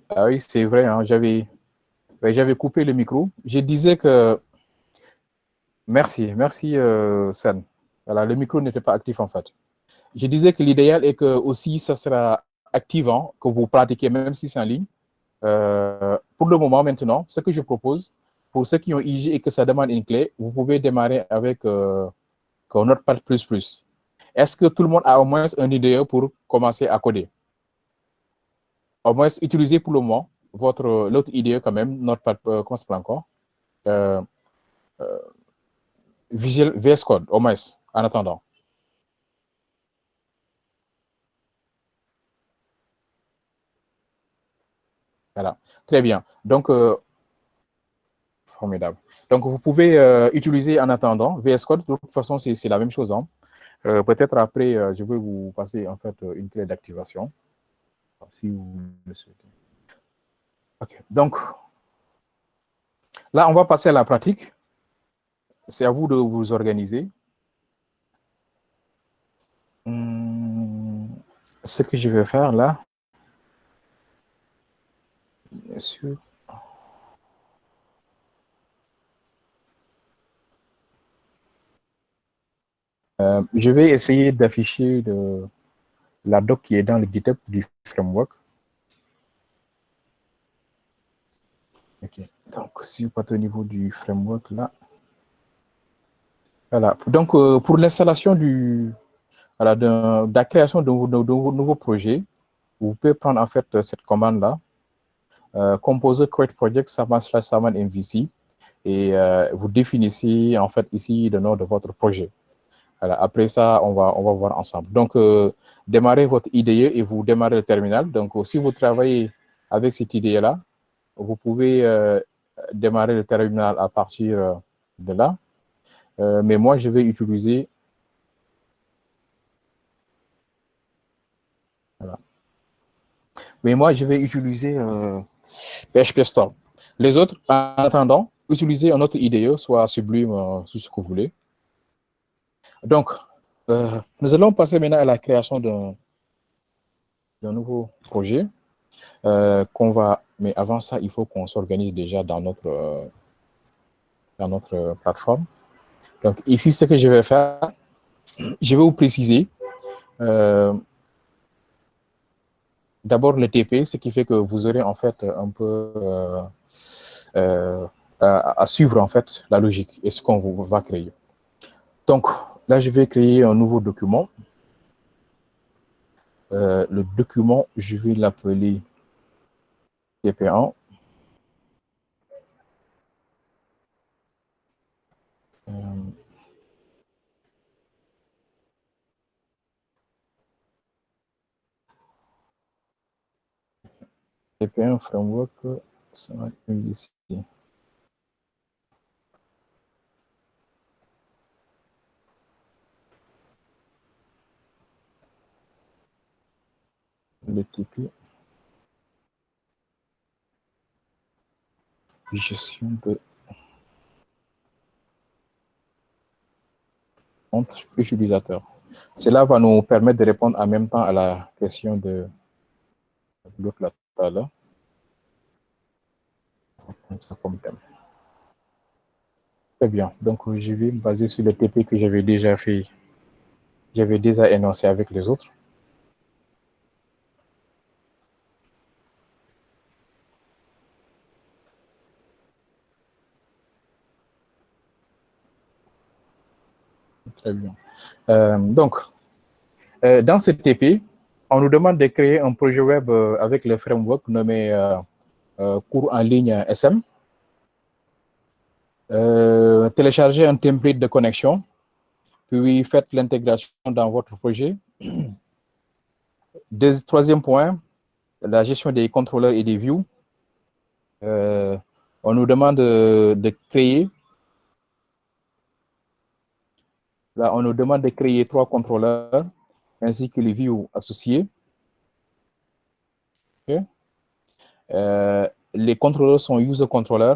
Ah oui, c'est vrai, hein, j'avais coupé le micro. Je disais que... Merci, Sen. Voilà, le micro n'était pas actif en fait. Je disais que l'idéal est que aussi ça sera activant, que vous pratiquez même si c'est en ligne. Pour le moment maintenant, ce que je propose, pour ceux qui ont IG et que ça demande une clé, vous pouvez démarrer avec Notepad++. Est-ce que tout le monde a au moins un IDE pour commencer à coder? Au moins utilisez pour le moment l'autre IDE quand même, Notepad, comment ça s'appelle encore? Euh, Visual VS Code, au moins, en attendant. Voilà, très bien. Donc, formidable. Donc, vous pouvez utiliser en attendant VS Code. De toute façon, c'est la même chose. Hein. Peut-être après, je vais vous passer en fait une clé d'activation, si vous le souhaitez. OK. Donc, là, on va passer à la pratique. C'est à vous de vous organiser. Ce que je vais faire là, bien sûr. Je vais essayer d'afficher la doc qui est dans le GitHub du framework. OK. Donc, si vous partez au niveau du framework là, voilà. Donc, pour l'installation voilà, de la création de vos nouveaux projets, vous pouvez prendre en fait cette commande là, composer create project saman MVC, et vous définissez en fait ici le nom de votre projet. Voilà. Après ça, on va voir ensemble. Donc, démarrez votre IDE et vous démarrez le terminal. Donc, si vous travaillez avec cette IDE là, vous pouvez démarrer le terminal à partir de là. Mais moi, je vais utiliser... Voilà. Mais moi, je vais utiliser PHP Storm. Les autres, en attendant, utilisez un autre IDE, soit Sublime, tout ce que vous voulez. Donc, nous allons passer maintenant à la création d'un nouveau projet qu'on va... Mais avant ça, il faut qu'on s'organise déjà dans notre plateforme. Donc, ici, ce que je vais faire, je vais vous préciser d'abord le TP, ce qui fait que vous aurez en fait un peu à suivre en fait la logique et ce qu'on va créer. Donc, là, je vais créer un nouveau document. Le document, je vais l'appeler TP1. TP1 framework, ça va être ici. Le TP, gestion de compte utilisateur. Cela va nous permettre de répondre en même temps à la question de l'autre là. Comme thème. Très bien. Donc, je vais me baser sur le TP que j'avais déjà fait. J'avais déjà énoncé avec les autres. Très bien. Donc, dans ce TP, on nous demande de créer un projet web avec le framework nommé cours en ligne SM. Télécharger un template de connexion, puis faites l'intégration dans votre projet. Troisième point, la gestion des contrôleurs et des views. On nous demande de créer. Là, on nous demande de créer 3 contrôleurs ainsi que les views associés. Okay. Les contrôleurs sont user controller,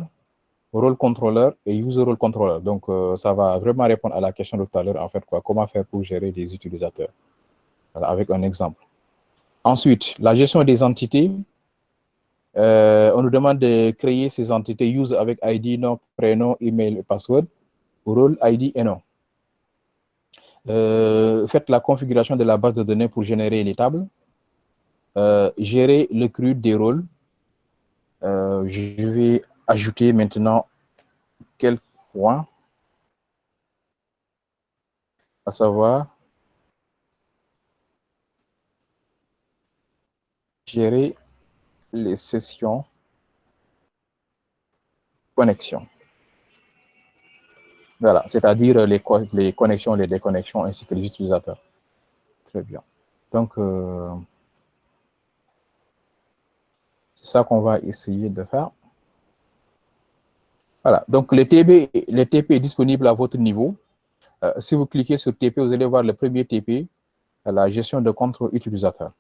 role controller et user role controller. Donc, ça va vraiment répondre à la question de tout à l'heure, en fait, comment faire pour gérer des utilisateurs. Voilà, avec un exemple. Ensuite, la gestion des entités. On nous demande de créer ces entités user avec ID, nom, prénom, email et password, rôle, ID et nom. Faites la configuration de la base de données pour générer les tables. Gérer le CRUD des rôles. Je vais ajouter maintenant quelques points, à savoir gérer les sessions connexion. Voilà, c'est-à-dire les connexions, les déconnexions ainsi que les utilisateurs. Très bien. Donc, c'est ça qu'on va essayer de faire. Voilà, donc le TP est disponible à votre niveau. Si vous cliquez sur TP, vous allez voir le premier TP, la gestion de contrôle utilisateur.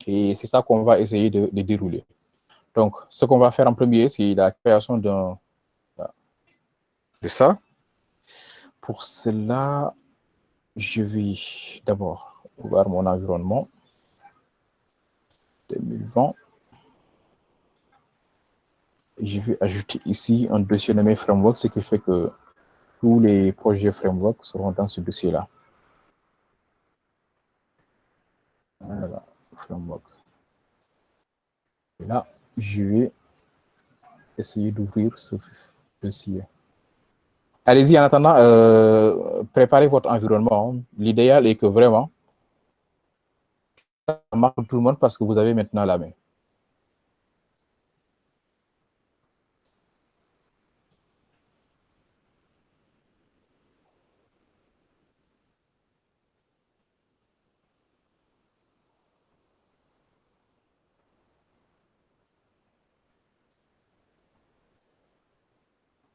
Et c'est ça qu'on va essayer de dérouler. Donc, ce qu'on va faire en premier, c'est la création de ça. Pour cela, je vais d'abord voir mon environnement 2020. Je vais ajouter ici un dossier nommé framework, ce qui fait que tous les projets framework seront dans ce dossier-là. Voilà, framework. Et là, je vais essayer d'ouvrir ce dossier. Allez-y, en attendant, préparez votre environnement. L'idéal est que vraiment, ça marche pour tout le monde parce que vous avez maintenant la main.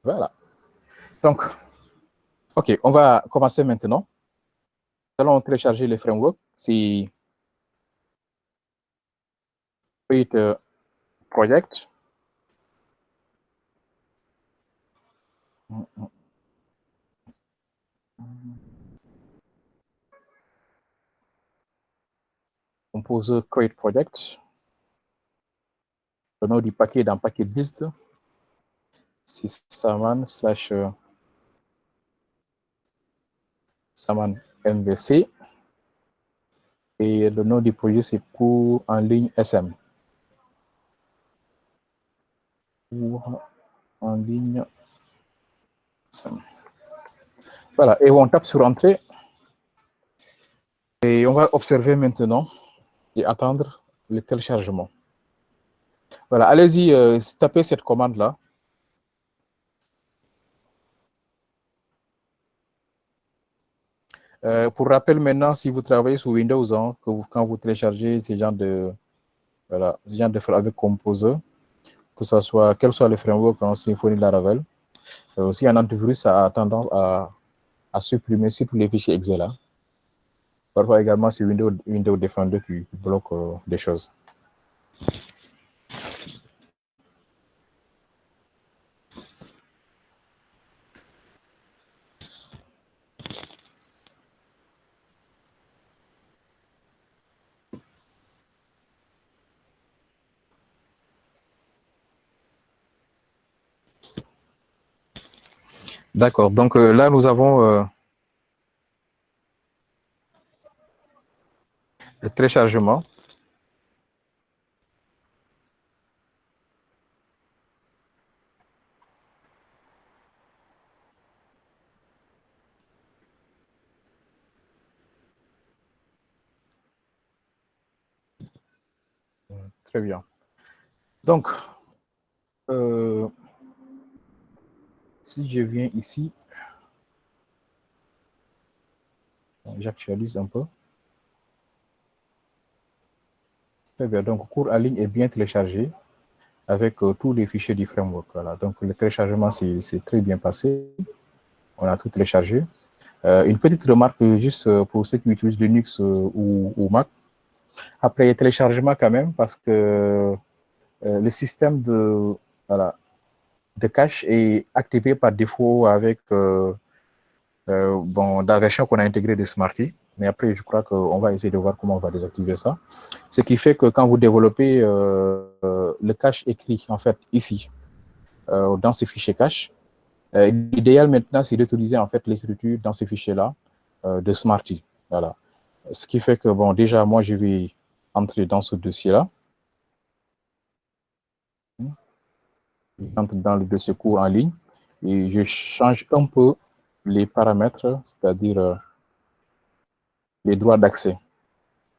Voilà. Donc, OK, on va commencer maintenant. Nous allons télécharger les frameworks. C'est Create Project. Compose Create Project. Le nom du paquet dans paquet list, c'est Saman MVC. Et le nom du projet, c'est cours en ligne SM. Cours en ligne SM. Voilà, et on tape sur Entrée. Et on va observer maintenant et attendre le téléchargement. Voilà, allez-y, tapez cette commande-là. Pour rappel, maintenant, si vous travaillez sous Windows, hein, quand vous téléchargez ces genres de, voilà, ces genres de avec Composer, que ce soit, quel soit le framework en Symfony, Laravel, aussi un antivirus a tendance à supprimer surtout les fichiers Excel. Là. Parfois également, c'est Windows Defender qui bloque des choses. D'accord, donc là, nous avons le téléchargement. Très bien. Donc, si je viens ici, j'actualise un peu. Très bien, donc cours en ligne est bien téléchargé avec tous les fichiers du framework. Voilà. Donc le téléchargement c'est très bien passé. On a tout téléchargé. Une petite remarque juste pour ceux qui utilisent Linux ou Mac. Après le téléchargement quand même, parce que le système de, voilà, de cache est activé par défaut avec bon, la version qu'on a intégrée de Smarty. Mais après, je crois qu'on va essayer de voir comment on va désactiver ça. Ce qui fait que quand vous développez le cache écrit, en fait, ici, dans ce fichier cache. L'idéal maintenant, c'est d'utiliser en fait l'écriture dans ces fichiers-là de Smarty. Voilà. Ce qui fait que, bon, déjà, moi, je vais entrer dans ce dossier-là. J'entre dans le dossier cours en ligne et je change un peu les paramètres, c'est-à-dire les droits d'accès.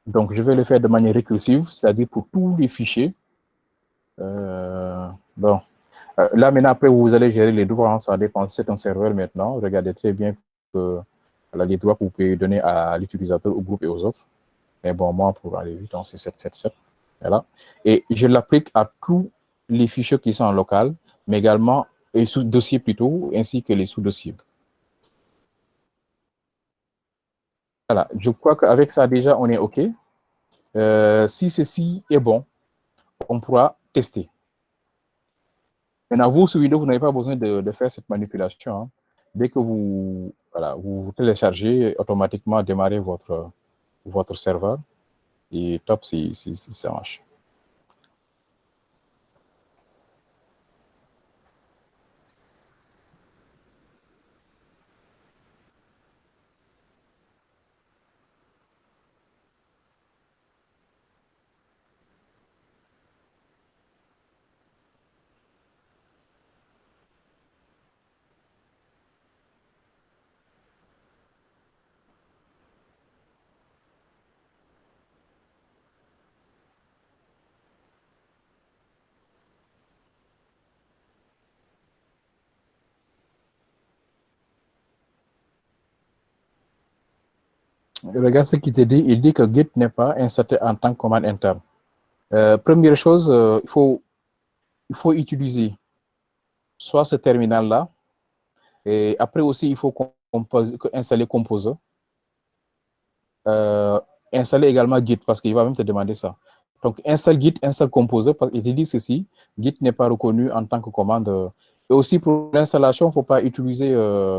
Donc, je vais le faire de manière récursive, c'est-à-dire pour tous les fichiers. Bon. Là, maintenant, après, vous allez gérer les droits. Hein, ça dépend. C'est un serveur maintenant. Regardez très bien que les droits que vous pouvez donner à l'utilisateur, au groupe et aux autres. Mais bon, moi, pour aller vite, c'est 777. Voilà. Et je l'applique à tous les fichiers qui sont en local, mais également, et sous-dossiers plutôt, ainsi que les sous-dossiers. Voilà. Je crois qu'avec ça, déjà, on est OK. Si ceci est bon, on pourra tester. Maintenant, vous, sur Windows, vous n'avez pas besoin de faire cette manipulation. Hein. Dès que vous, voilà, vous téléchargez, automatiquement démarrez votre serveur et top, si ça marche. Regarde ce qu'il te dit. Il dit que Git n'est pas installé en tant que commande interne. Première chose, il faut utiliser soit ce terminal-là, et après aussi, il faut installer Composer. Installer également Git, parce qu'il va même te demander ça. Donc, installe Git, installe Composer, parce qu'il te dit ceci, Git n'est pas reconnu en tant que commande. Et aussi, pour l'installation, il ne faut pas utiliser,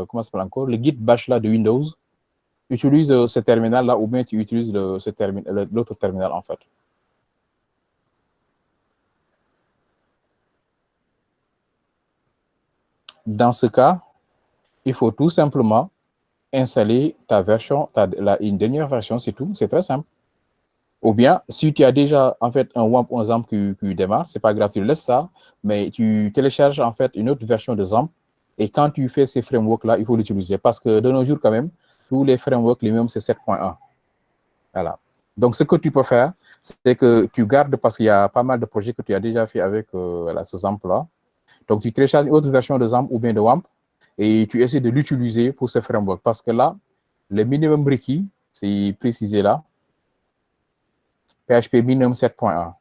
comment ça s'appelle encore, le Git bash là de Windows. Utilise ce terminal-là, ou bien tu utilises l'autre terminal, en fait. Dans ce cas, il faut tout simplement installer ta version, une dernière version, c'est tout, c'est très simple. Ou bien, si tu as déjà en fait un WAMP ou un XAMPP qui démarre, c'est pas grave, tu laisses ça, mais tu télécharges en fait une autre version de XAMPP et quand tu fais ces frameworks-là, il faut l'utiliser parce que de nos jours quand même, tous les frameworks, les mêmes, c'est 7.1. Voilà. Donc, ce que tu peux faire, c'est que tu gardes, parce qu'il y a pas mal de projets que tu as déjà fait avec voilà, ce XAMPP-là. Donc, tu télécharges une autre version de XAMPP ou bien de WAMP et tu essaies de l'utiliser pour ce framework parce que là, le minimum requis, c'est précisé là, PHP minimum 7.1.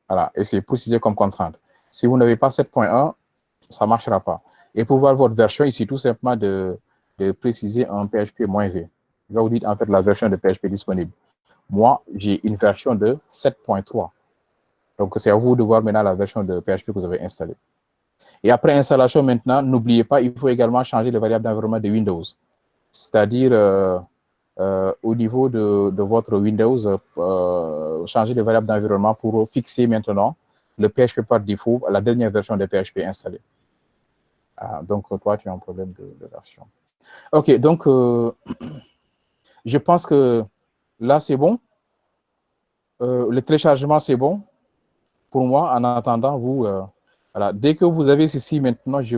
Voilà, et c'est précisé comme contrainte. Si vous n'avez pas 7.1, ça ne marchera pas. Et pour voir votre version, il suffit tout simplement de préciser un PHP-V. Je vais vous dire en fait la version de PHP disponible. Moi, j'ai une version de 7.3. Donc, c'est à vous de voir maintenant la version de PHP que vous avez installée. Et après installation, maintenant, n'oubliez pas, il faut également changer les variables d'environnement de Windows. C'est-à-dire, au niveau de votre Windows, changer les variables d'environnement pour fixer maintenant le PHP par défaut à la dernière version de PHP installée. Donc, toi, tu as un problème de version. OK, donc, je pense que là, c'est bon. Le téléchargement, c'est bon. Pour moi, en attendant, vous, voilà, dès que vous avez ceci, maintenant, je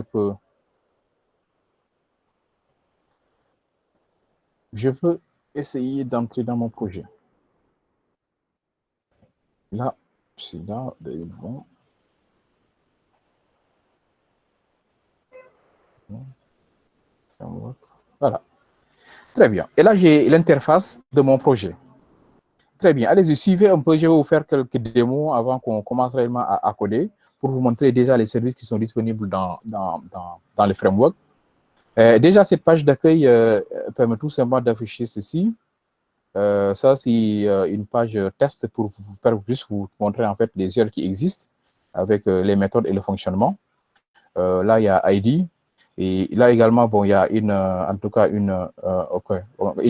peux essayer d'entrer dans mon projet. Là, c'est là, bon. Voilà. Très bien. Et là, j'ai l'interface de mon projet. Très bien. Allez-y, suivez un peu. Je vais vous faire quelques démos avant qu'on commence réellement à coder pour vous montrer déjà les services qui sont disponibles dans le framework. Déjà, cette page d'accueil permet tout simplement d'afficher ceci. Ça, c'est une page test pour juste vous montrer en fait les URL qui existent avec les méthodes et le fonctionnement. Là, il y a ID. Et là également, bon, il y a en tout cas une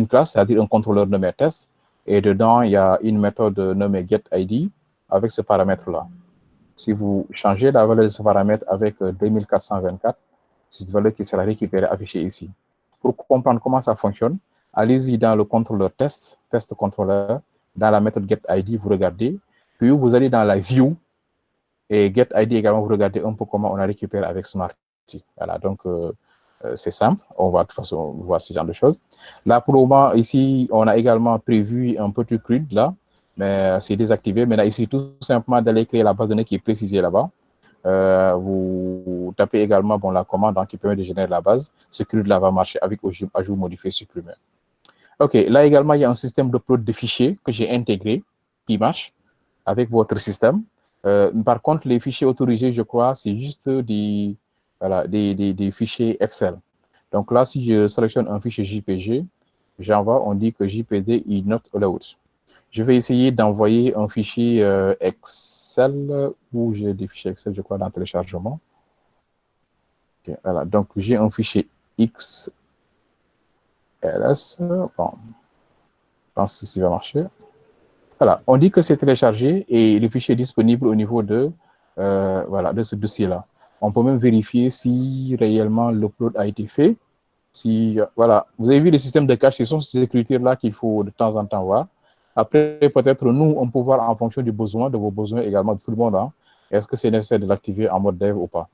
classe, c'est-à-dire un contrôleur nommé test. Et dedans, il y a une méthode nommée getID avec ce paramètre-là. Si vous changez la valeur de ce paramètre avec 2424, c'est cette valeur qui sera récupérée, affichée ici. Pour comprendre comment ça fonctionne, allez-y dans le contrôleur test contrôleur, dans la méthode getID, vous regardez, puis vous allez dans la view, et getID également, vous regardez un peu comment on a récupéré avec Smarty. Voilà, donc c'est simple, on va de toute façon voir ce genre de choses. Là, pour le moment, ici, on a également prévu un petit CRUD là, mais c'est désactivé. Maintenant, ici, tout simplement d'aller créer la base de données qui est précisée là-bas. Vous tapez également la commande qui permet de générer la base. Ce CRUD-là va marcher avec ajout, modifié, supprimé. OK, là également, il y a un système d'upload de fichiers que j'ai intégré, qui marche avec votre système. Par contre, les fichiers autorisés, je crois, c'est juste des fichiers Excel. Donc là, si je sélectionne un fichier JPG, j'envoie, on dit que JPG is not allowed. Je vais essayer d'envoyer un fichier Excel, où j'ai des fichiers Excel, je crois, dans le téléchargement. Okay, voilà, donc j'ai un fichier XLS. Bon, je pense que ça va marcher. Voilà, on dit que c'est téléchargé et le fichier est disponible au niveau de ce dossier-là. On peut même vérifier si réellement l'upload a été fait. Si, voilà, vous avez vu le système de cache, ce sont ces écritures-là qu'il faut de temps en temps voir. Après, peut-être nous, on peut voir en fonction du besoin, de vos besoins également, de tout le monde. Hein, est-ce que c'est nécessaire de l'activer en mode dev ou pas?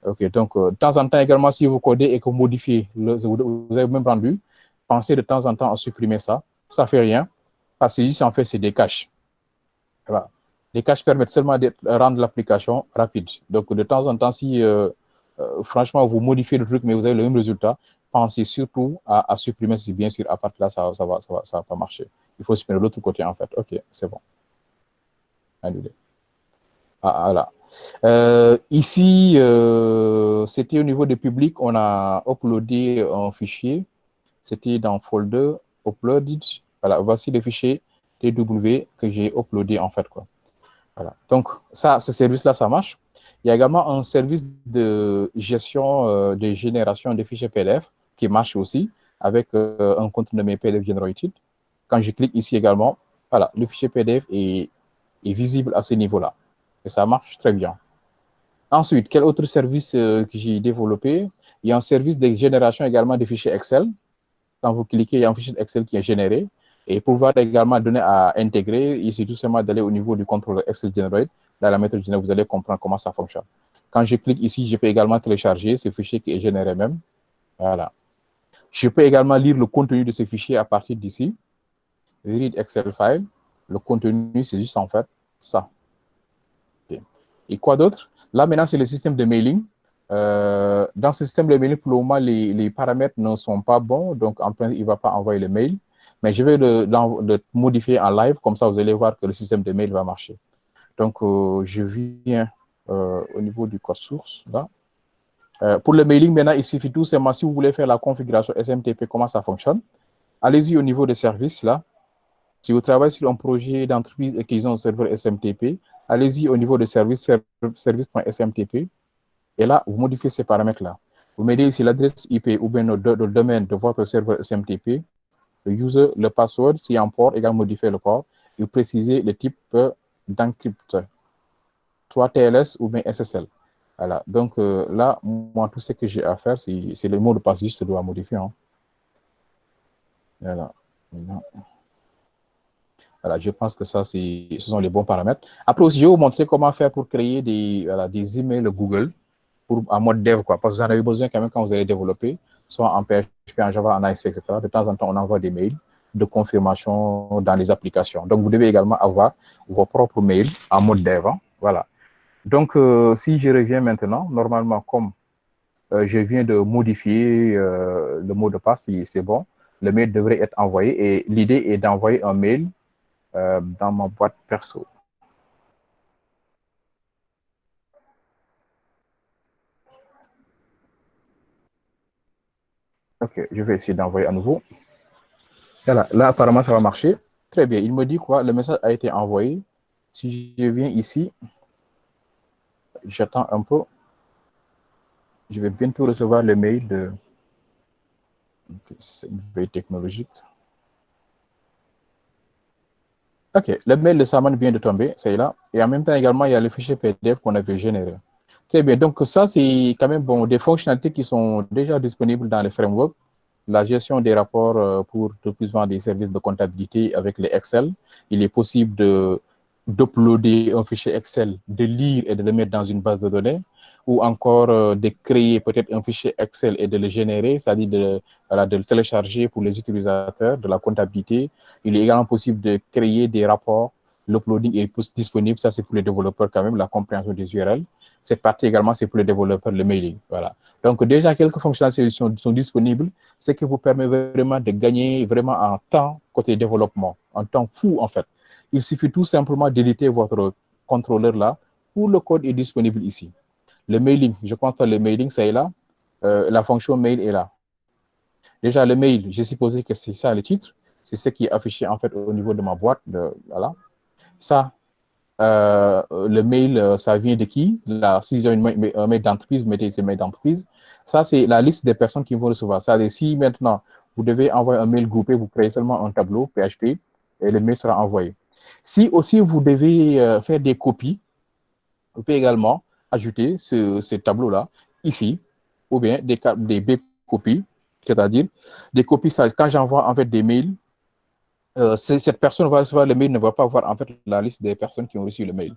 OK, donc de temps en temps également, si vous codez et que vous modifiez, vous avez même rendu, pensez de temps en temps à supprimer ça. Ça ne fait rien, parce que juste en fait, c'est des caches. Voilà. Les caches permettent seulement de rendre l'application rapide. Donc, de temps en temps, si franchement, vous modifiez le truc, mais vous avez le même résultat, pensez surtout à supprimer, si bien sûr, à partir de là, ça va pas marcher. Il faut supprimer l'autre côté, en fait. OK, c'est bon. Annulé. Ah, voilà. Ici, c'était au niveau des publics, on a uploadé un fichier. C'était dans folder, uploaded. Voilà, voici le fichier TW que j'ai uploadé, en fait, quoi. Voilà. Donc, ça, ce service-là, ça marche. Il y a également un service de gestion de génération de fichiers PDF qui marche aussi avec un compte nommé PDF Generated. Quand je clique ici également, voilà, le fichier PDF est visible à ce niveau-là. Et ça marche très bien. Ensuite, quel autre service que j'ai développé? Il y a un service de génération également de fichiers Excel. Quand vous cliquez, il y a un fichier Excel qui est généré. Et pour pouvoir également donner à intégrer, il suffit tout simplement d'aller au niveau du contrôleur Excel Generate. Dans la méthode Generate, vous allez comprendre comment ça fonctionne. Quand je clique ici, je peux également télécharger ce fichier qui est généré même. Voilà. Je peux également lire le contenu de ce fichier à partir d'ici. Read Excel file. Le contenu, c'est juste en fait ça. Okay. Et quoi d'autre? Là, maintenant, c'est le système de mailing. Dans ce système de mailing, pour le moment, les paramètres ne sont pas bons. Donc, en principe, il ne va pas envoyer le mail. Mais je vais le modifier en live. Comme ça, vous allez voir que le système de mail va marcher. Donc, je viens au niveau du code source. Là. Pour le mailing, maintenant, il suffit tout simplement, si vous voulez faire la configuration SMTP, comment ça fonctionne, allez-y au niveau des services, là. Si vous travaillez sur un projet d'entreprise et qu'ils ont un serveur SMTP, allez-y au niveau des services, service.smtp, et là, vous modifiez ces paramètres-là. Vous mettez ici l'adresse IP ou bien le domaine de votre serveur SMTP, le user, le password, si en port, également modifier le port, et vous précisez le type d'encrypt, soit TLS ou bien SSL. Voilà, donc là, moi, tout ce que j'ai à faire, c'est le mot de passe, juste, je dois modifier. Hein. Voilà. Voilà, je pense que ça, ce sont les bons paramètres. Après aussi, je vais vous montrer comment faire pour créer des emails Google en mode dev, quoi. Parce que vous en avez besoin quand même quand vous allez développer, soit en PHP, en Java, en ASP, etc. De temps en temps, on envoie des mails de confirmation dans les applications. Donc, vous devez également avoir vos propres mails en mode dev. Hein. Voilà. Donc, si je reviens maintenant, normalement, comme je viens de modifier le mot de passe, c'est bon. Le mail devrait être envoyé et l'idée est d'envoyer un mail dans ma boîte perso. OK, je vais essayer d'envoyer à nouveau. Voilà, là, apparemment, ça va marcher. Très bien, il me dit quoi? Le message a été envoyé. Si je viens ici, j'attends un peu. Je vais bientôt recevoir le mail de... C'est une veille technologique. OK, le mail de Saman vient de tomber, c'est là. Et en même temps également, il y a le fichier PDF qu'on avait généré. Très bien, donc ça, c'est quand même bon, des fonctionnalités qui sont déjà disponibles dans le framework. La gestion des rapports pour le plus souvent des services de comptabilité avec les Excel. Il est possible d'uploader un fichier Excel, de lire et de le mettre dans une base de données, ou encore de créer peut-être un fichier Excel et de le générer, c'est-à-dire voilà, de le télécharger pour les utilisateurs de la comptabilité. Il est également possible de créer des rapports. L'uploading est disponible, ça c'est pour les développeurs quand même, la compréhension des URL. Cette partie également, c'est pour les développeurs, le mailing. Voilà. Donc déjà, quelques fonctionnalités sont disponibles, ce qui vous permet vraiment de gagner vraiment en temps côté développement, en temps fou en fait. Il suffit tout simplement d'éditer votre contrôleur là, où le code est disponible ici. Le mailing, je pense que le mailing, c'est là. La fonction mail est là. Déjà, le mail, j'ai supposé que c'est ça le titre. C'est ce qui est affiché en fait au niveau de ma boîte. Voilà. Ça, le mail, ça vient de qui? Là, si j'ai un mail d'entreprise, vous mettez ce mail d'entreprise. Ça, c'est la liste des personnes qui vont recevoir. Ça, si maintenant, vous devez envoyer un mail groupé, vous créez seulement un tableau PHP et le mail sera envoyé. Si aussi vous devez faire des copies, vous pouvez également ajouter ce tableau-là ici, ou bien des B-copies, c'est-à-dire des copies, ça, quand j'envoie en fait des mails, cette personne va recevoir le mail, ne va pas voir en fait la liste des personnes qui ont reçu le mail.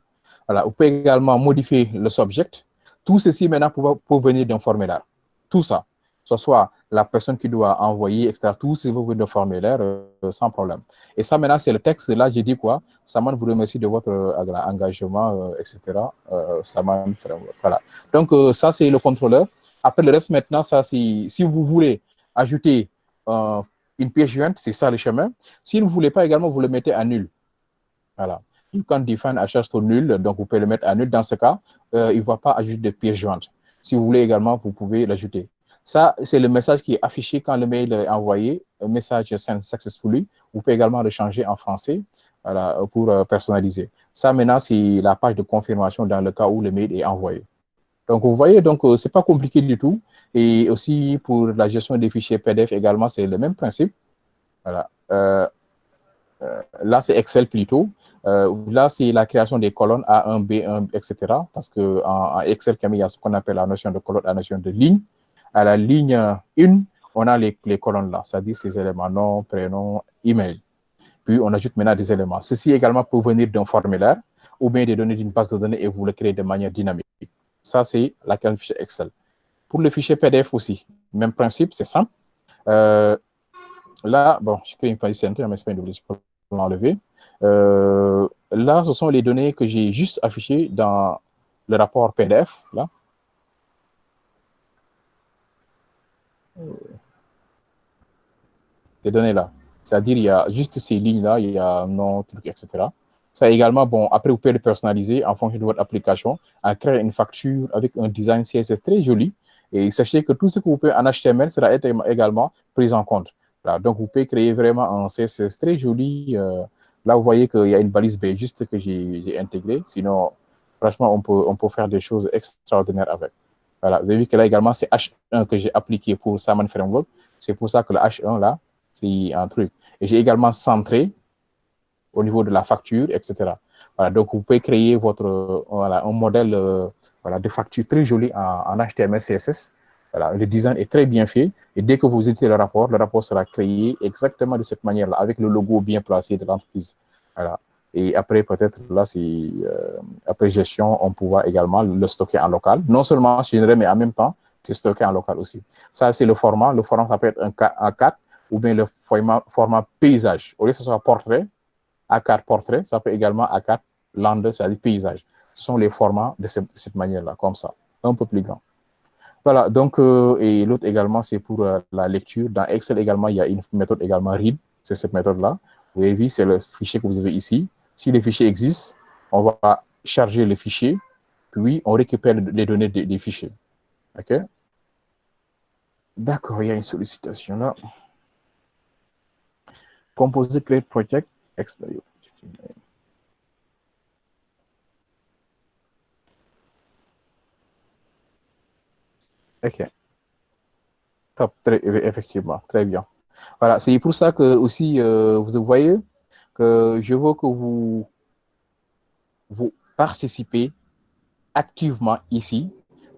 Voilà, vous pouvez également modifier le subject. Tout ceci maintenant peut venir d'un formulaire. Tout ça, ce soit la personne qui doit envoyer, etc. Tout ceci va venir d'un formulaire sans problème. Et ça maintenant, c'est le texte. Là, j'ai dit quoi? Saman vous remercie de votre engagement, etc. Saman, voilà. Donc, ça, c'est le contrôleur. Après, le reste maintenant, ça, c'est si vous voulez ajouter une pièce jointe, c'est ça le chemin. Si vous ne voulez pas également, vous le mettez à nul. Voilà. You can define attached to nul, donc vous pouvez le mettre à nul. Dans ce cas, il ne va pas ajouter de pièce jointe. Si vous voulez également, vous pouvez l'ajouter. Ça, c'est le message qui est affiché quand le mail est envoyé. Un message sent successfully. Vous pouvez également le changer en français, voilà, pour personnaliser. Ça, maintenant, c'est la page de confirmation dans le cas où le mail est envoyé. Donc, vous voyez, donc, c'est pas compliqué du tout. Et aussi, pour la gestion des fichiers PDF également, c'est le même principe. Voilà. Là, c'est Excel plutôt. Là, c'est la création des colonnes A1, B1, etc. Parce qu'en Excel, il y a ce qu'on appelle la notion de colonne, la notion de ligne. À la ligne 1, on a les colonnes là, c'est-à-dire ces éléments, nom, prénom, email. Puis, on ajoute maintenant des éléments. Ceci également peut venir d'un formulaire ou bien des données d'une base de données et vous le créez de manière dynamique. Ça, c'est la création du fichier Excel. Pour le fichier PDF aussi, même principe, c'est simple. Là, bon, je crée une page center, mais c'est pas une obligation pour l'enlever. Là, ce sont les données que j'ai juste affichées dans le rapport PDF, là. Les données là. C'est-à-dire, il y a juste ces lignes-là, il y a nom, truc, etc. Ça également, bon, après, vous pouvez le personnaliser en fonction de votre application, en créer une facture avec un design CSS très joli. Et sachez que tout ce que vous pouvez en HTML sera également pris en compte. Voilà, donc, vous pouvez créer vraiment un CSS très joli. Là, vous voyez qu'il y a une balise B juste que j'ai intégrée. Sinon, franchement, on peut faire des choses extraordinaires avec. Voilà, vous avez vu que là également, c'est H1 que j'ai appliqué pour Saman Framework. C'est pour ça que le H1, là, c'est un truc. Et j'ai également centré au niveau de la facture, etc. Voilà, donc vous pouvez créer votre, voilà, un modèle voilà, de facture très joli en HTML, CSS. Voilà, le design est très bien fait. Et dès que vous éditez le rapport sera créé exactement de cette manière-là, avec le logo bien placé de l'entreprise. Voilà. Et après, peut-être, là, c'est après gestion, on pourra également le stocker en local. Non seulement générer, mais en même temps, c'est stocké en local aussi. Ça, c'est le format. Le format, ça peut être un A4 ou bien le format paysage. Au lieu que ce soit portrait, A4 portrait, ça peut également A4 land, c'est-à-dire paysage. Ce sont les formats de cette manière-là, comme ça, un peu plus grand. Voilà, donc, et l'autre également, c'est pour la lecture. Dans Excel également, il y a une méthode également read, c'est cette méthode-là. Vous avez vu, c'est le fichier que vous avez ici. Si le fichier existe, on va charger le fichier, puis on récupère les données des fichiers. OK? D'accord, il y a une sollicitation là. Composer Create Project, Exploit. OK. Top, effectivement, très bien. Voilà, c'est pour ça que aussi, vous voyez, que je veux que vous participez activement ici,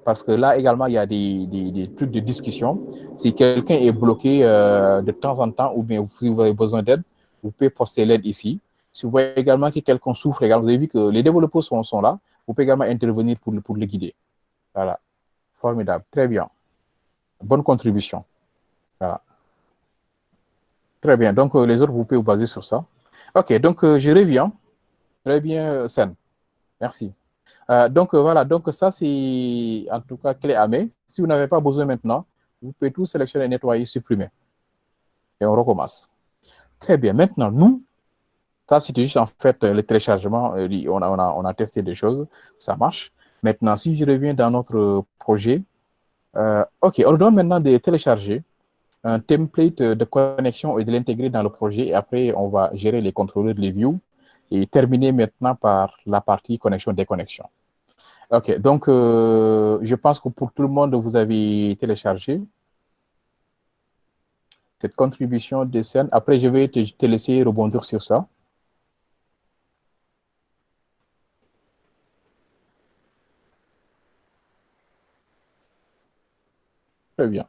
parce que là également, il y a des trucs de discussion. Si quelqu'un est bloqué de temps en temps, ou bien si vous avez besoin d'aide, vous pouvez poster l'aide ici. Si vous voyez également que quelqu'un souffre, également, vous avez vu que les développeurs sont là, vous pouvez également intervenir pour le guider. Voilà, formidable, très bien. Bonne contribution. Voilà. Très bien, donc les autres, vous pouvez vous baser sur ça. Ok, donc je reviens. Très bien, Sen. Merci. Voilà, donc ça c'est en tout cas clé à main. Si vous n'avez pas besoin maintenant, vous pouvez tout sélectionner, nettoyer, supprimer. Et on recommence. Très bien. Maintenant, nous, ça c'était juste en fait le téléchargement. On a testé des choses, ça marche. Maintenant, si je reviens dans notre projet, ok, on doit maintenant de télécharger un template de connexion et de l'intégrer dans le projet. Et après, on va gérer les contrôleurs, les views et terminer maintenant par la partie connexion-déconnexion. Ok, donc je pense que pour tout le monde, vous avez téléchargé cette contribution de scène. Après, je vais te laisser rebondir sur ça. Très bien.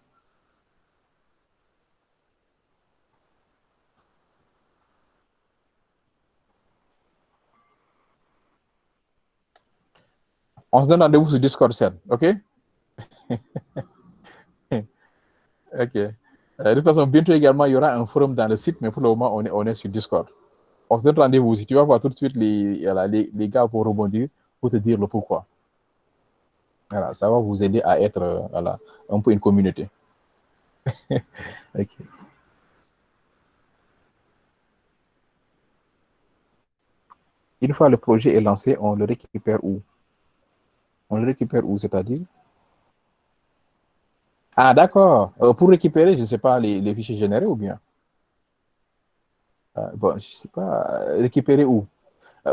On se donne rendez-vous sur Discord, scène, ok? Ok. De toute façon, bientôt également, il y aura un forum dans le site, mais pour le moment, on est sur Discord. On se donne rendez-vous. Si tu vas voir tout de suite, les gars vont rebondir pour te dire le pourquoi. Voilà, ça va vous aider à être voilà, un peu une communauté. Ok. Une fois le projet est lancé, on le récupère où? On le récupère où, c'est-à-dire? Ah, d'accord. Pour récupérer, je ne sais pas, les fichiers générés ou bien? Bon, je ne sais pas, récupérer où?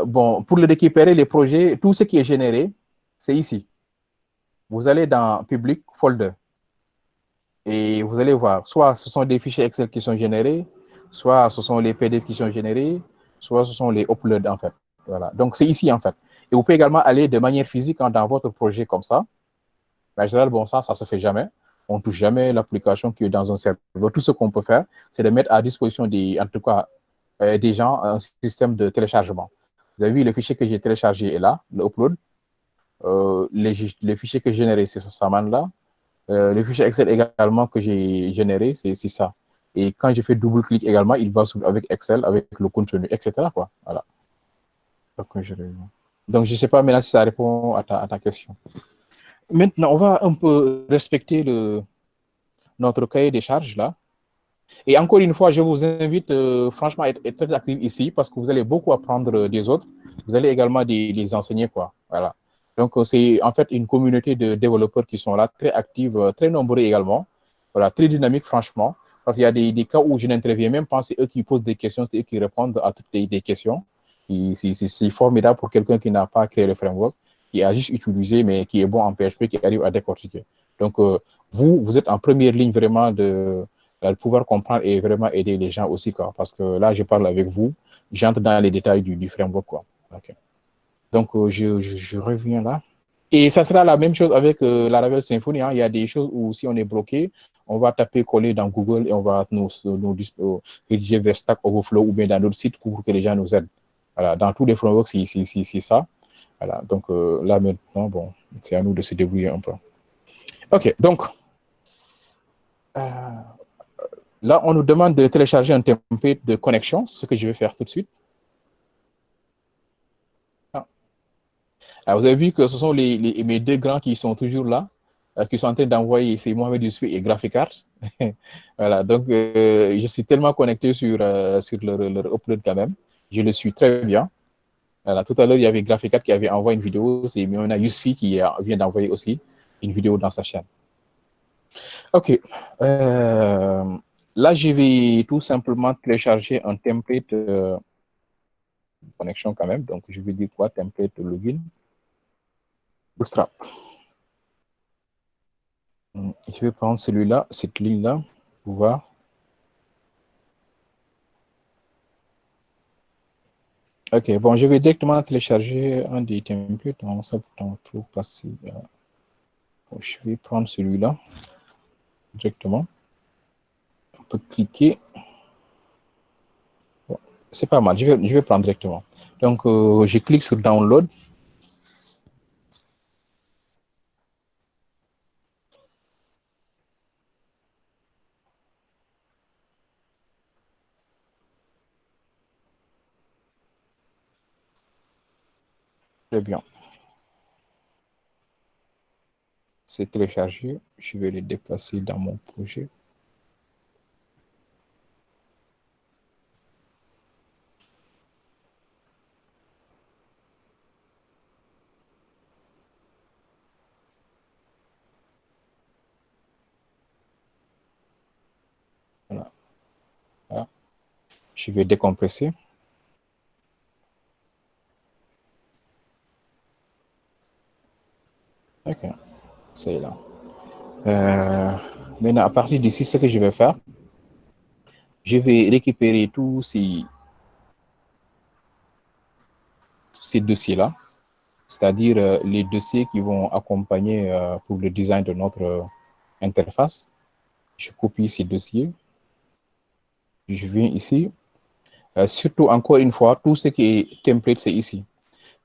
Bon, pour le récupérer, les projets, tout ce qui est généré, c'est ici. Vous allez dans Public, Folder, et vous allez voir, soit ce sont des fichiers Excel qui sont générés, soit ce sont les PDF qui sont générés, soit ce sont les uploads, en fait. Voilà. Donc, c'est ici, en fait. Et vous pouvez également aller de manière physique dans votre projet comme ça. Mais en général, bon, ça ne se fait jamais. On ne touche jamais l'application qui est dans un serveur. Tout ce qu'on peut faire, c'est de mettre à disposition en tout cas, des gens un système de téléchargement. Vous avez vu, le fichier que j'ai téléchargé est là, le upload. Les fichiers que j'ai générés, c'est ça là. Le fichier Excel également que j'ai généré, c'est ça. Et quand je fais double-clic également, il va s'ouvrir avec Excel, avec le contenu, etc. Quoi. Voilà. Donc, je ne sais pas maintenant si ça répond à ta question. Maintenant, on va un peu respecter notre cahier des charges là. Et encore une fois, je vous invite franchement à être très actif ici parce que vous allez beaucoup apprendre des autres. Vous allez également les enseigner, quoi. Voilà. Donc, c'est en fait une communauté de développeurs qui sont là, très actifs, très nombreux également. Voilà, très dynamique, franchement. Parce qu'il y a des cas où je n'interviens même pas, c'est eux qui posent des questions, c'est eux qui répondent à toutes les questions. C'est formidable pour quelqu'un qui n'a pas créé le framework, qui a juste utilisé, mais qui est bon en PHP, qui arrive à décortiquer. Donc, vous êtes en première ligne vraiment de pouvoir comprendre et vraiment aider les gens aussi, quoi. Parce que là, je parle avec vous, j'entre dans les détails du framework, quoi. Okay. Donc, je reviens là. Et ça sera la même chose avec la Laravel Symfony. Hein. Il y a des choses où si on est bloqué, on va taper coller dans Google et on va nous rédiger vers Stack Overflow ou bien dans d'autres sites pour que les gens nous aident. Voilà, dans tous les frameworks, c'est ça. Voilà, donc là maintenant, bon, c'est à nous de se débrouiller un peu. OK, donc, là, on nous demande de télécharger un template de connexion, ce que je vais faire tout de suite. Ah. Alors, vous avez vu que ce sont mes deux grands qui sont toujours là, qui sont en train d'envoyer, c'est Mohamed Youssouf et Graphic Art. Voilà, donc je suis tellement connecté sur leur upload quand même. Je le suis très bien. Voilà, tout à l'heure, il y avait Graphic Art qui avait envoyé une vidéo, c'est Miona Yousfi qui vient d'envoyer aussi une vidéo dans sa chaîne. OK. Là, je vais tout simplement télécharger un template connexion quand même. Donc, je vais dire quoi? Template login. Bootstrap. Je vais prendre celui-là, cette ligne-là, pour voir. Ok, bon, je vais directement télécharger un des templates. On ça pourtant trop passer. Bon, je vais prendre celui-là directement. On peut cliquer. Bon, c'est pas mal, je vais prendre directement. Donc, je clique sur Download. Très bien. C'est téléchargé. Je vais le déplacer dans mon projet. Voilà. Voilà. Je vais décompresser. Ok, c'est là. Maintenant, à partir d'ici, ce que je vais faire, je vais récupérer tous ces dossiers-là, c'est-à-dire les dossiers qui vont accompagner pour le design de notre interface. Je copie ces dossiers. Je viens ici. Surtout, encore une fois, tout ce qui est template, c'est ici.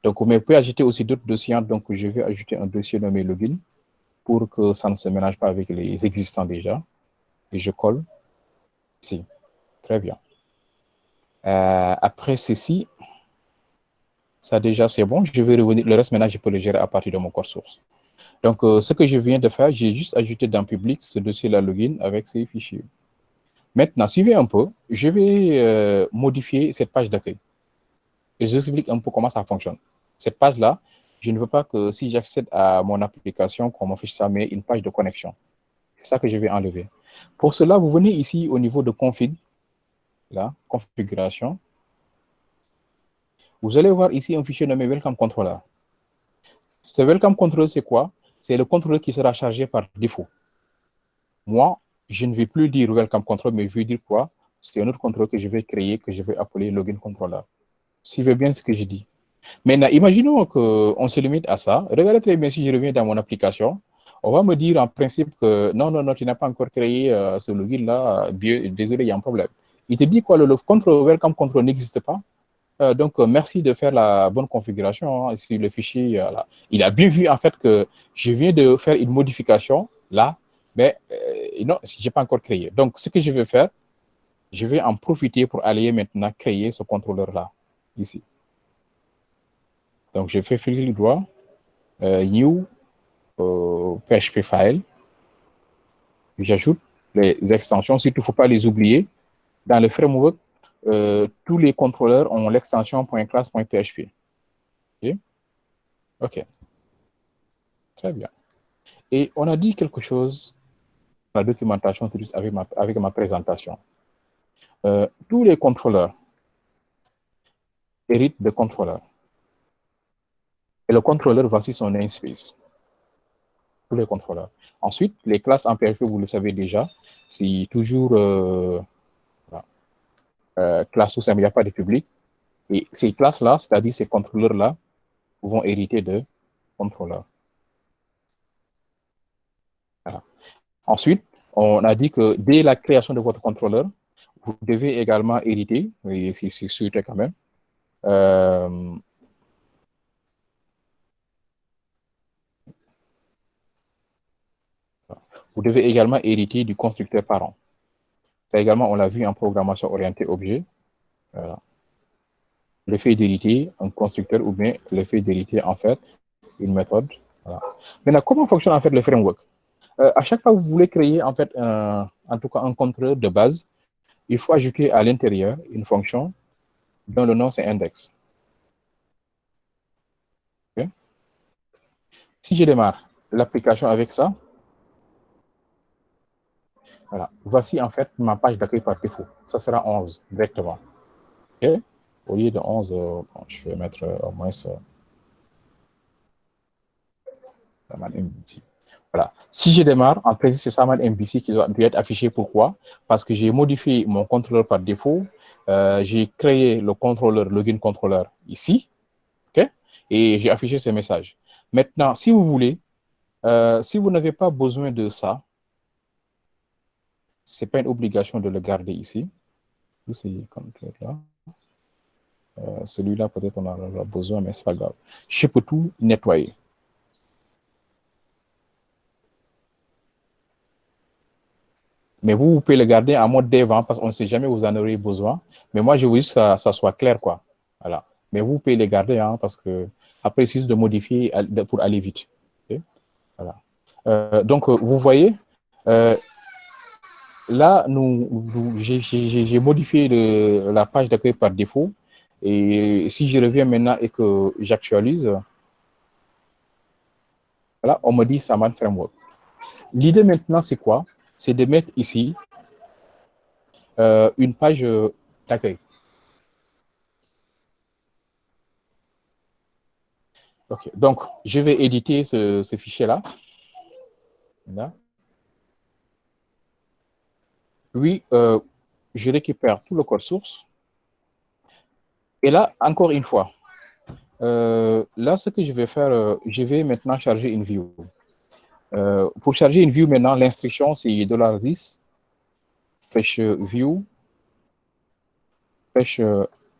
Donc, mais vous pouvez ajouter aussi d'autres dossiers. Donc, je vais ajouter un dossier nommé login pour que ça ne se mélange pas avec les existants déjà. Et je colle ici. Très bien. Après ceci, ça déjà c'est bon. Je vais revenir. Le reste maintenant, je peux le gérer à partir de mon code source. Donc, ce que je viens de faire, j'ai juste ajouté dans public ce dossier-là login avec ces fichiers. Maintenant, suivez un peu. Je vais modifier cette page d'accueil. Et je vous explique un peu comment ça fonctionne. Cette page-là, je ne veux pas que si j'accède à mon application, qu'on m'affiche ça, mais une page de connexion. C'est ça que je vais enlever. Pour cela, vous venez ici au niveau de config, là, configuration. Vous allez voir ici un fichier nommé Welcome Controller. Ce Welcome Controller, c'est quoi? C'est le contrôleur qui sera chargé par défaut. Moi, je ne vais plus dire Welcome Controller, mais je vais dire quoi? C'est un autre contrôleur que je vais créer, que je vais appeler Login Controller. Suivez bien ce que je dis. Maintenant, imaginons qu'on se limite à ça. Regardez très bien si je reviens dans mon application. On va me dire en principe que non, non, non, tu n'as pas encore créé ce login-là. Désolé, il y a un problème. Il te dit quoi? Le contrôle welcome control n'existe pas. Donc, merci de faire la bonne configuration hein, sur le fichier. Là. Il a bien vu en fait que je viens de faire une modification là, mais non, je n'ai pas encore créé. Donc, ce que je vais faire, je vais en profiter pour aller maintenant créer ce contrôleur-là, ici. Donc, je fais clic droit, new PHP file. J'ajoute les extensions, surtout, il ne faut pas les oublier. Dans le framework, tous les contrôleurs ont l'extension .class.php. OK? OK, très bien. Et on a dit quelque chose dans la documentation avec ma présentation. Tous les contrôleurs héritent de contrôleurs. Et le contrôleur, voici son namespace. Tous les contrôleurs. Ensuite, les classes en PHP, vous le savez déjà, c'est toujours classe tout simple, il n'y a pas de public. Et ces classes-là, c'est-à-dire ces contrôleurs-là, vont hériter de contrôleurs. Voilà. Ensuite, on a dit que dès la création de votre contrôleur, vous devez également hériter, et c'est sûr quand même, vous devez également hériter du constructeur parent. Ça également, on l'a vu en programmation orientée objet. Voilà. Le fait d'hériter un constructeur ou bien le fait d'hériter en fait une méthode. Voilà. Maintenant, comment fonctionne en fait le framework? À chaque fois que vous voulez créer en fait en tout cas un contrôleur de base, il faut ajouter à l'intérieur une fonction dont le nom c'est index. Okay? Si je démarre l'application avec ça, voilà, voici en fait ma page d'accueil par défaut. Ça sera 11 directement. Okay? Au lieu de 11, bon, je vais mettre au moins ça. Voilà. Si je démarre, en principe, c'est Saman MVC qui doit être affiché. Pourquoi? Parce que j'ai modifié mon contrôleur par défaut. J'ai créé le contrôleur, login contrôleur ici. OK? Et j'ai affiché ce message. Maintenant, si vous voulez, si vous n'avez pas besoin de ça, ce n'est pas une obligation de le garder ici. C'est comme là. Celui-là, peut-être on en aura besoin, mais ce n'est pas grave. Je peux tout nettoyer. Mais vous pouvez le garder en mode dev, hein, parce qu'on ne sait jamais où vous en aurez besoin. Mais moi, je veux juste que ça soit clair, quoi. Voilà. Mais vous pouvez les garder, hein, parce que après, c'est juste de modifier pour aller vite. Okay? Voilà. Donc, vous voyez, là, j'ai modifié la page d'accueil par défaut. Et si je reviens maintenant et que j'actualise, voilà, on me dit Saman Framework. L'idée maintenant, c'est quoi? C'est de mettre ici une page d'accueil. OK. Donc, je vais éditer ce fichier-là. Là. Oui, je récupère tout le code source. Et là, encore une fois, là, ce que je vais faire, je vais maintenant charger une view. Pour charger une view, maintenant, l'instruction, c'est $10 fetch view, fetch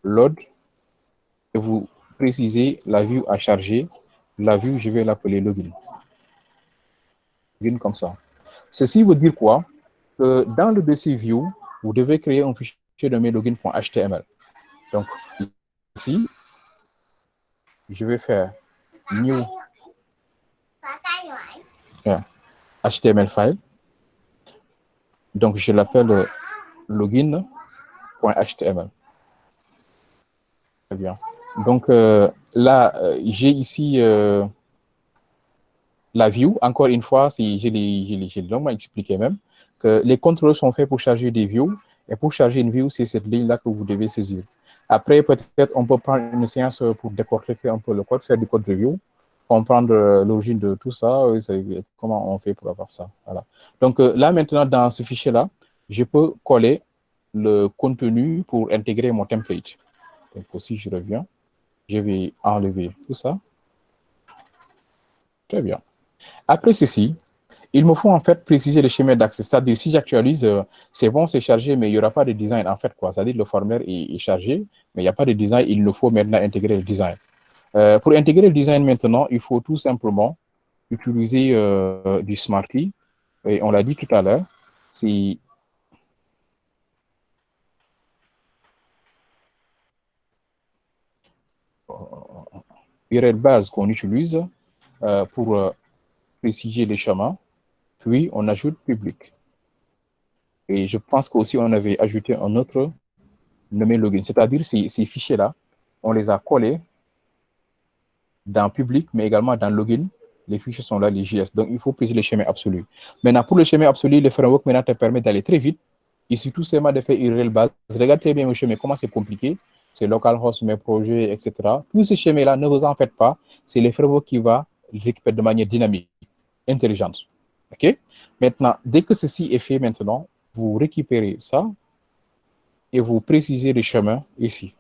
load, et vous précisez la view à charger. La view, je vais l'appeler login. Login comme ça. Ceci veut dire quoi? Que dans le dossier view, vous devez créer un fichier nommé login.html. Donc, ici, je vais faire new HTML file. Donc, je l'appelle login.html. Très bien. Donc, là, j'ai ici la view. Encore une fois, j'ai longuement expliqué même que les contrôleurs sont faits pour charger des views. Et pour charger une view, c'est cette ligne-là que vous devez saisir. Après, peut-être, on peut prendre une séance pour décortiquer un peu le code, faire du code review, comprendre l'origine de tout ça, comment on fait pour avoir ça. Voilà. Donc, là, maintenant, dans ce fichier-là, je peux coller le contenu pour intégrer mon template. Donc, si je reviens, je vais enlever tout ça. Très bien. Après ceci, il me faut en fait préciser le schéma d'accès. C'est-à-dire, si j'actualise, c'est bon, c'est chargé, mais il n'y aura pas de design en fait, quoi. C'est-à-dire, le formulaire est chargé, mais il n'y a pas de design. Il nous faut maintenant intégrer le design. Pour intégrer le design maintenant, il faut tout simplement utiliser du Smarty. Et on l'a dit tout à l'heure, c'est URL base qu'on utilise pour préciser les chemins. Puis, on ajoute public. Et je pense qu'aussi, on avait ajouté un autre nommé login. C'est-à-dire, ces fichiers-là, on les a collés dans public, mais également dans login. Les fichiers sont là, les JS. Donc, il faut préciser le schéma absolu. Maintenant, pour le schéma absolu, le framework maintenant te permet d'aller très vite. Et surtout, seulement de faire URL base. Regarde très bien le schéma, comment c'est compliqué. C'est localhost, mes projets, etc. Tous ces schémas-là, ne vous en faites pas. C'est le framework qui va le récupérer de manière dynamique, intelligente. OK? Maintenant, dès que ceci est fait maintenant, vous récupérez ça et vous précisez le chemin ici.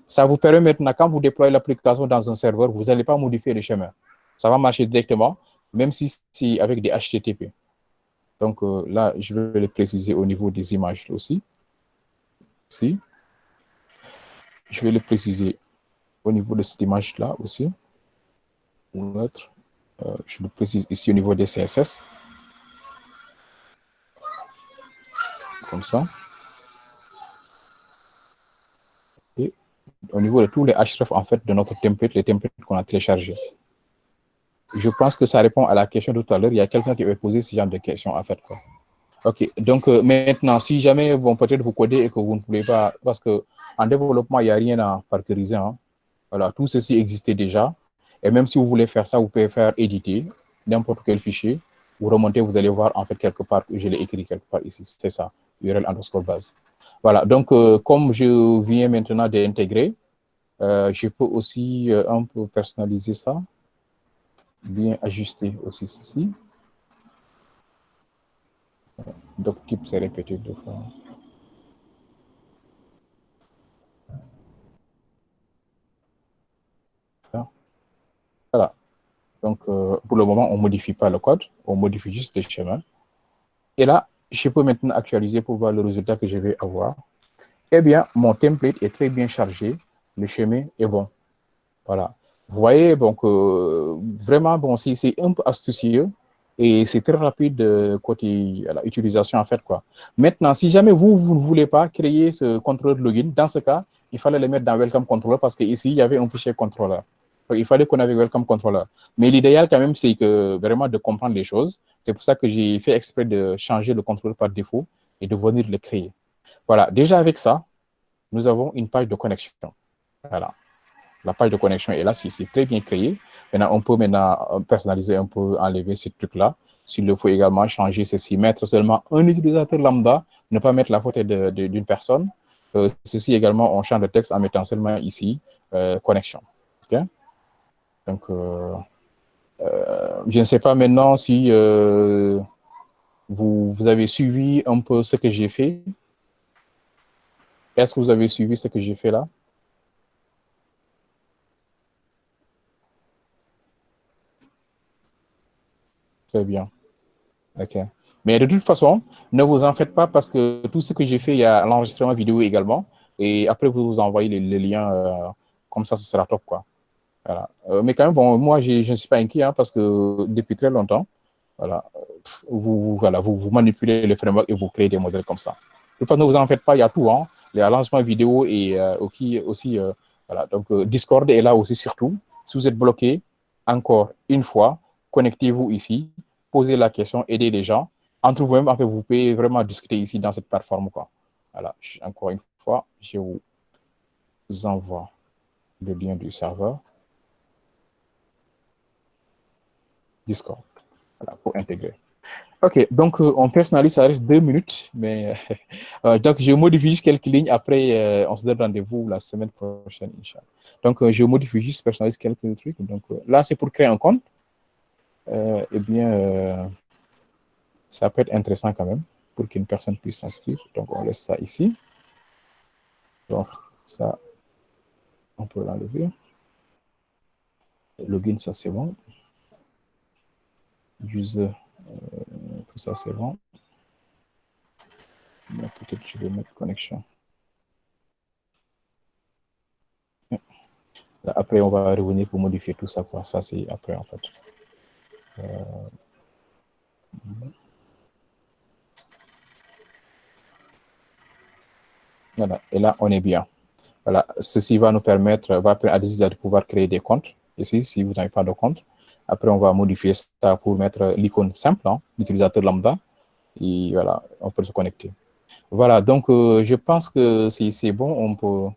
Ça vous permet maintenant, quand vous déployez l'application dans un serveur, vous n'allez pas modifier le chemin. Ça va marcher directement, même si c'est avec des HTTP. Donc là, je vais le préciser au niveau des images aussi. Ici. Je vais le préciser au niveau de cette image-là aussi. Je le précise ici au niveau des CSS. Comme ça. Et au niveau de tous les href en fait de notre template, les templates qu'on a téléchargés. Je pense que ça répond à la question tout à l'heure. Il y a quelqu'un qui avait posé ce genre de questions en fait, quoi. OK. Donc, maintenant, si jamais, bon, peut-être vous codez et que vous ne pouvez pas, parce qu'en développement, il n'y a rien à parceriser. Hein. Voilà, tout ceci existait déjà. Et même si vous voulez faire ça, vous pouvez faire éditer n'importe quel fichier. Vous remontez, vous allez voir, en fait, quelque part, je l'ai écrit quelque part ici. C'est ça, URL underscore base. Voilà, donc, comme je viens maintenant d'intégrer, je peux aussi un peu personnaliser ça, bien ajuster aussi ceci. doc type, c'est répété 2 fois. Voilà. Donc, pour le moment, on ne modifie pas le code, on modifie juste les schémas. Et là, je peux maintenant actualiser pour voir le résultat que je vais avoir. Eh bien, mon template est très bien chargé, le schéma est bon. Voilà. Vous voyez, donc, vraiment, bon, c'est un peu astucieux et c'est très rapide côté à l'utilisation, en fait, quoi. Maintenant, si jamais vous ne voulez pas créer ce contrôleur de login, dans ce cas, il fallait le mettre dans Welcome Controller parce qu'ici, il y avait un fichier controller. Donc, il fallait qu'on ait Welcome Controller. Mais l'idéal, quand même, c'est que vraiment de comprendre les choses. C'est pour ça que j'ai fait exprès de changer le contrôleur par défaut et de venir le créer. Voilà. Déjà, avec ça, nous avons une page de connexion. Voilà. La page de connexion est là, c'est très bien créé. Maintenant, on peut maintenant personnaliser un peu, enlever ce truc-là. S'il le faut également changer ceci, mettre seulement un utilisateur lambda, ne pas mettre la photo d'une personne. Ceci également, on change le texte en mettant seulement ici connexion. Okay? Donc, je ne sais pas maintenant si vous avez suivi un peu ce que j'ai fait. Est-ce que vous avez suivi ce que j'ai fait là? Très bien. OK. Mais de toute façon, ne vous en faites pas parce que tout ce que j'ai fait, il y a l'enregistrement vidéo également. Et après, vous envoyez les liens. Comme ça, ce sera top, quoi. Voilà. Mais quand même, bon, moi, je ne suis pas inquiet hein, parce que depuis très longtemps, voilà, vous manipulez le framework et vous créez des modèles comme ça. De toute façon, ne vous en faites pas, il y a tout. Hein. Il y a lancement vidéo et aussi, voilà. Donc, Discord est là aussi surtout. Si vous êtes bloqué, encore une fois, connectez-vous ici, posez la question, aidez les gens. Entre vous-même, en fait, vous pouvez vraiment discuter ici dans cette plateforme. Quoi. Voilà. Encore une fois, je vous envoie le lien du serveur Discord. Voilà, pour intégrer. OK, donc on personnalise, ça reste 2 minutes, mais donc je modifie juste quelques lignes. Après, on se donne rendez-vous la semaine prochaine, Inch'Allah. Donc, je modifie juste, personnalise quelques trucs. Donc, là, c'est pour créer un compte. Eh bien, ça peut être intéressant quand même pour qu'une personne puisse s'inscrire. Donc, on laisse ça ici. Donc, ça, on peut l'enlever. Login, ça, c'est bon. User, tout ça, c'est bon. Peut-être que je vais mettre connexion. Après, on va revenir pour modifier tout ça. Quoi. Ça, c'est après, en fait. Voilà. Et là, on est bien. Voilà. Ceci va nous permettre, va permettre à l'utilisateur de pouvoir créer des comptes. Ici, si vous n'avez pas de compte. Après, on va modifier ça pour mettre l'icône simple, hein, l'utilisateur lambda. Et voilà, on peut se connecter. Voilà. Donc, je pense que si c'est bon, on peut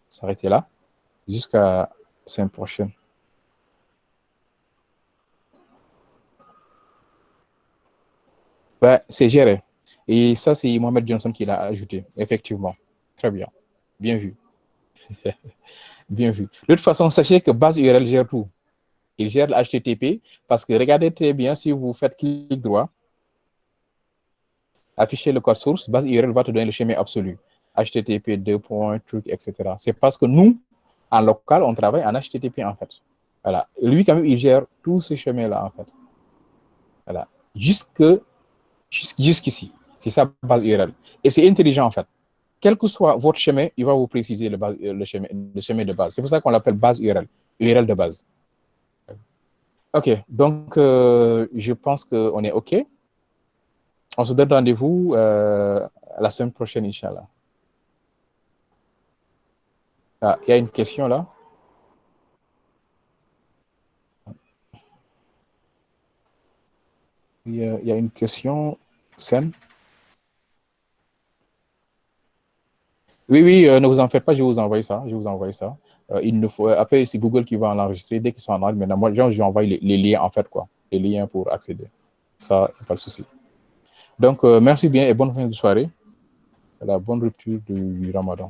s'arrêter là jusqu'à la semaine prochaine. Ouais, c'est géré. Et ça, c'est Mohamed Johnson qui l'a ajouté. Effectivement. Très bien. Bien vu. Bien vu. De toute façon, sachez que base URL gère tout. Il gère le HTTP parce que regardez très bien, si vous faites clic droit, afficher le code source, base URL va te donner le chemin absolu. HTTP 2 truc, etc. C'est parce que nous, en local, on travaille en HTTP en fait. Voilà. Lui, quand même, il gère tous ces chemins-là en fait. Voilà. Jusqu'ici. C'est sa base URL. Et c'est intelligent en fait. Quel que soit votre chemin, il va vous préciser le chemin de base. C'est pour ça qu'on l'appelle base URL. URL de base. OK. Donc, je pense qu'on est OK. On se donne rendez-vous la semaine prochaine, Inch'Allah. Ah, il y a une question là. Il y a une question, Sen. Oui, oui, ne vous en faites pas, je vais vous envoyer ça. Je vais vous envoyer ça. Il ne faut, après, c'est Google qui va l'enregistrer dès qu'ils sont en ordre. Maintenant, moi, je vais envoyer les liens, en fait, quoi. Les liens pour accéder. Ça, pas de souci. Donc, merci bien et bonne fin de soirée. La bonne rupture du Ramadan.